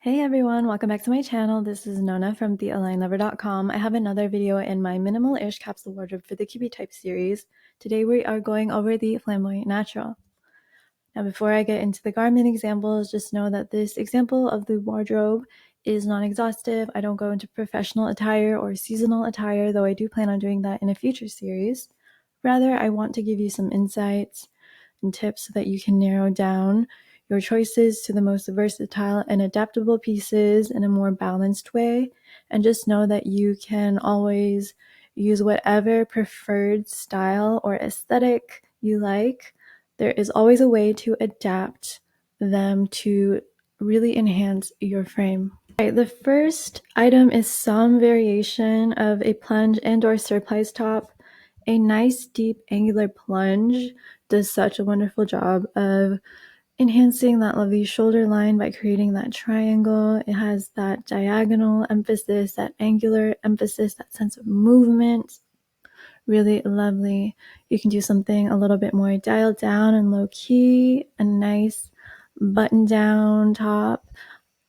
Hey everyone, welcome back to my channel. This is Nona from thealignlover.com. I have another video in my minimal-ish capsule wardrobe for the Kibbe type series. Today we are going over the Flamboyant Natural. Now before I get into the garment examples, just know that this example of the wardrobe is non-exhaustive. I don't go into professional attire or seasonal attire, though I do plan on doing that in a future series. Rather, I want to give you some insights and tips so that you can narrow down your choices to the most versatile and adaptable pieces in a more balanced way. And just know that you can always use whatever preferred style or aesthetic you like. There is always a way to adapt them to really enhance your frame. All right, the first item is some variation of a plunge and/or surplice top. A nice deep angular plunge does such a wonderful job of enhancing that lovely shoulder line by creating that triangle. It has that diagonal emphasis, that angular emphasis, that sense of movement. Really lovely. You can do something a little bit more dialed down and low key, a nice button down top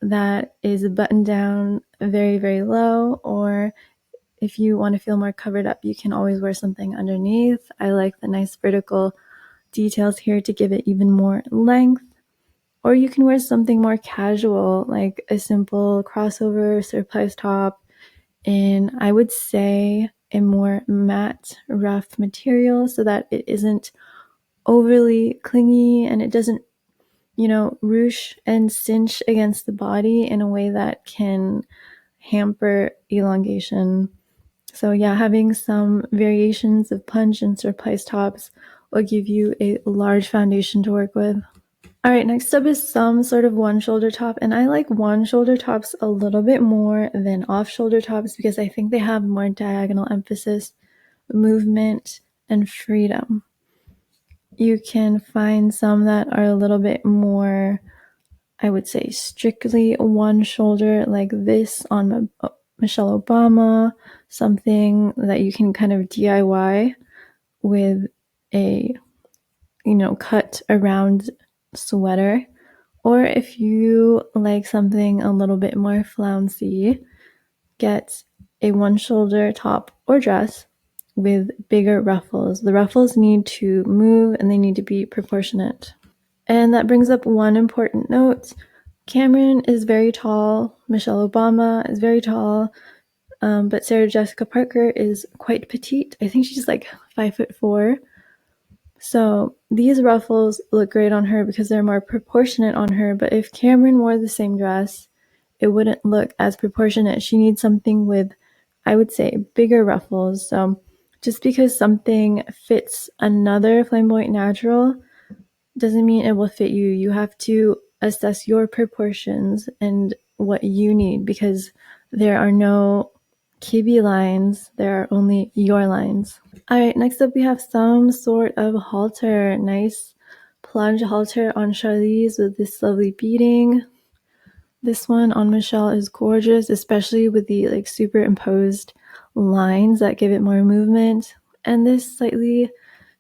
that is buttoned down very, very low, or if you want to feel more covered up, you can always wear something underneath. I like the nice vertical details here to give it even more length. Or you can wear something more casual, like a simple crossover surplice top in, I would say, a more matte, rough material so that it isn't overly clingy and it doesn't, ruche and cinch against the body in a way that can hamper elongation. So yeah, having some variations of plunge and surplice tops will give you a large foundation to work with. All right, next up is some sort of one shoulder top, and I like one shoulder tops a little bit more than off shoulder tops because I think they have more diagonal emphasis, movement, and freedom. You can find some that are a little bit more, I would say, strictly one shoulder, like this on Michelle Obama, something that you can kind of DIY with a, cut around sweater. Or if you like something a little bit more flouncy, get a one shoulder top or dress with bigger ruffles. The ruffles need to move and they need to be proportionate. And that brings up one important note. Cameron is very tall. Michelle Obama is very tall. But Sarah Jessica Parker is quite petite. I think she's like 5'4". So these ruffles look great on her because they're more proportionate on her. But if Cameron wore the same dress, it wouldn't look as proportionate. She needs something with, I would say, bigger ruffles. So just because something fits another Flamboyant Natural doesn't mean it will fit you. You have to assess your proportions and what you need because there are no Kibbe lines, there are only your lines. All right, next up we have some sort of halter. Nice plunge halter on Charlize with this lovely beading. This one on Michelle is gorgeous, especially with the superimposed lines that give it more movement. And this slightly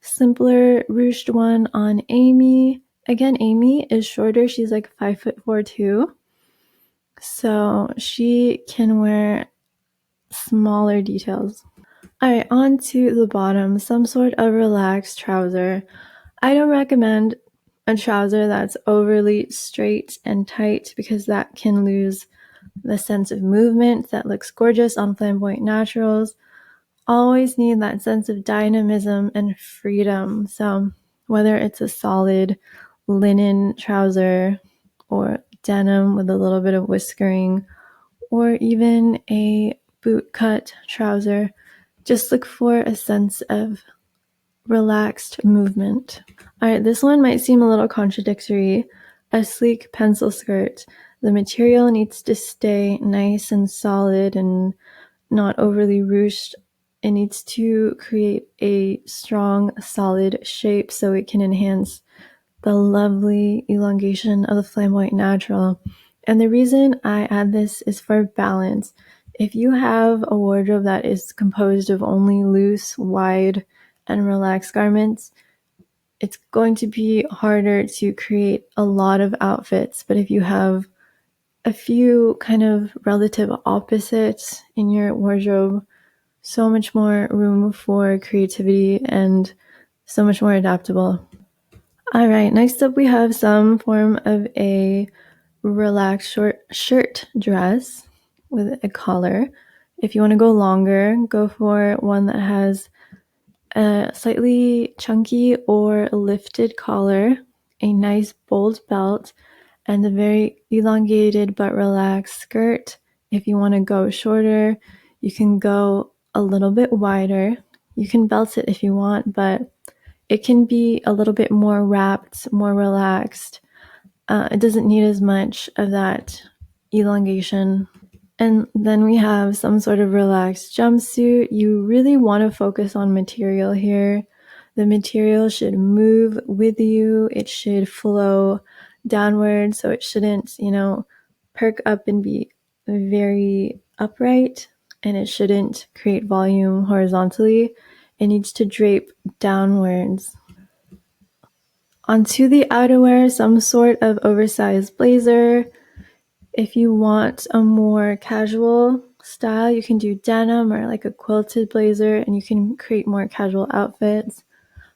simpler ruched one on Amy. Again, Amy is shorter. She's like 5'4" too. So she can wear smaller details. All right, on to the bottom, some sort of relaxed trouser. I don't recommend a trouser that's overly straight and tight because that can lose the sense of movement that looks gorgeous on Flamboyant Naturals. Always need that sense of dynamism and freedom. So whether it's a solid linen trouser or denim with a little bit of whiskering or even a boot cut trouser, just look for a sense of relaxed movement. All right, this one might seem a little contradictory. A sleek pencil skirt. The material needs to stay nice and solid and not overly ruched. It needs to create a strong, solid shape so it can enhance the lovely elongation of the Flamboyant Natural. And the reason I add this is for balance. If you have a wardrobe that is composed of only loose, wide, and relaxed garments, it's going to be harder to create a lot of outfits. But if you have a few kind of relative opposites in your wardrobe, so much more room for creativity and so much more adaptable. All right, next up we have some form of a relaxed short shirt dress with a collar. If you want to go longer, go for one that has a slightly chunky or lifted collar, a nice bold belt, and a very elongated but relaxed skirt. If you want to go shorter, you can go a little bit wider. You can belt it if you want, but it can be a little bit more wrapped, more relaxed. It doesn't need as much of that elongation. And then we have some sort of relaxed jumpsuit. You really want to focus on material here. The material should move with you. It should flow downward, so it shouldn't, perk up and be very upright, and it shouldn't create volume horizontally. It needs to drape downwards. Onto the outerwear, some sort of oversized blazer. If you want a more casual style, you can do denim or like a quilted blazer, and you can create more casual outfits.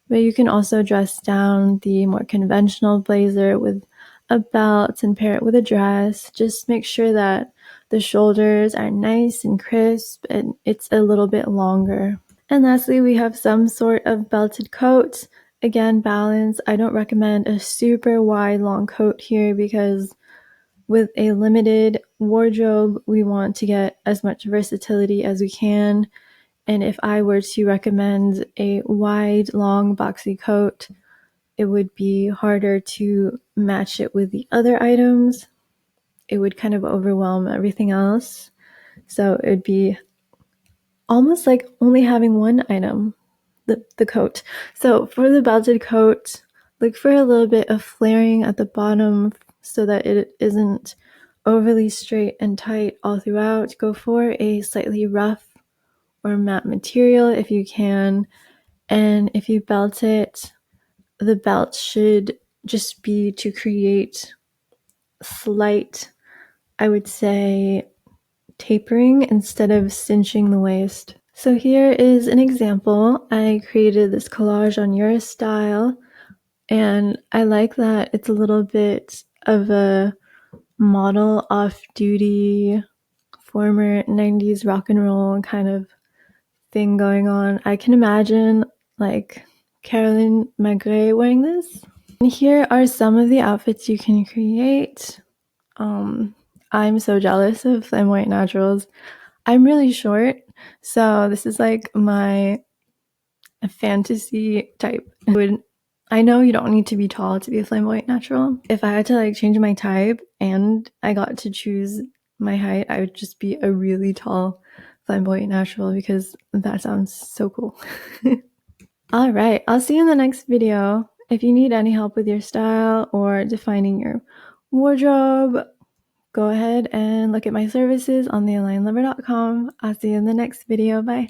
But you can also dress down the more conventional blazer with a belt and pair it with a dress. Just make sure that the shoulders are nice and crisp and it's a little bit longer. And lastly, we have some sort of belted coat. Again, balance. I don't recommend a super wide long coat here because with a limited wardrobe, we want to get as much versatility as we can. And if I were to recommend a wide, long, boxy coat, it would be harder to match it with the other items. It would kind of overwhelm everything else. So it would be almost like only having one item, the coat. So for the belted coat, look for a little bit of flaring at the bottom so that it isn't overly straight and tight all throughout. Go for a slightly rough or matte material if you can. And if you belt it, the belt should just be to create slight, I would say, tapering instead of cinching the waist. So here is an example. I created this collage on your style, and I like that it's a little bit of a model off-duty former 90s rock and roll kind of thing going on. I can imagine like Caroline Magret wearing this. And here are some of the outfits you can create. I'm so jealous of Flamboyant Naturals. I'm really short, so this is like my fantasy type. I know you don't need to be tall to be a Flamboyant Natural. If I had to like change my type and I got to choose my height, I would just be a really tall Flamboyant Natural because that sounds so cool. All right, I'll see you in the next video. If you need any help with your style or defining your wardrobe, go ahead and look at my services on thealignedlover.com. I'll see you in the next video. Bye.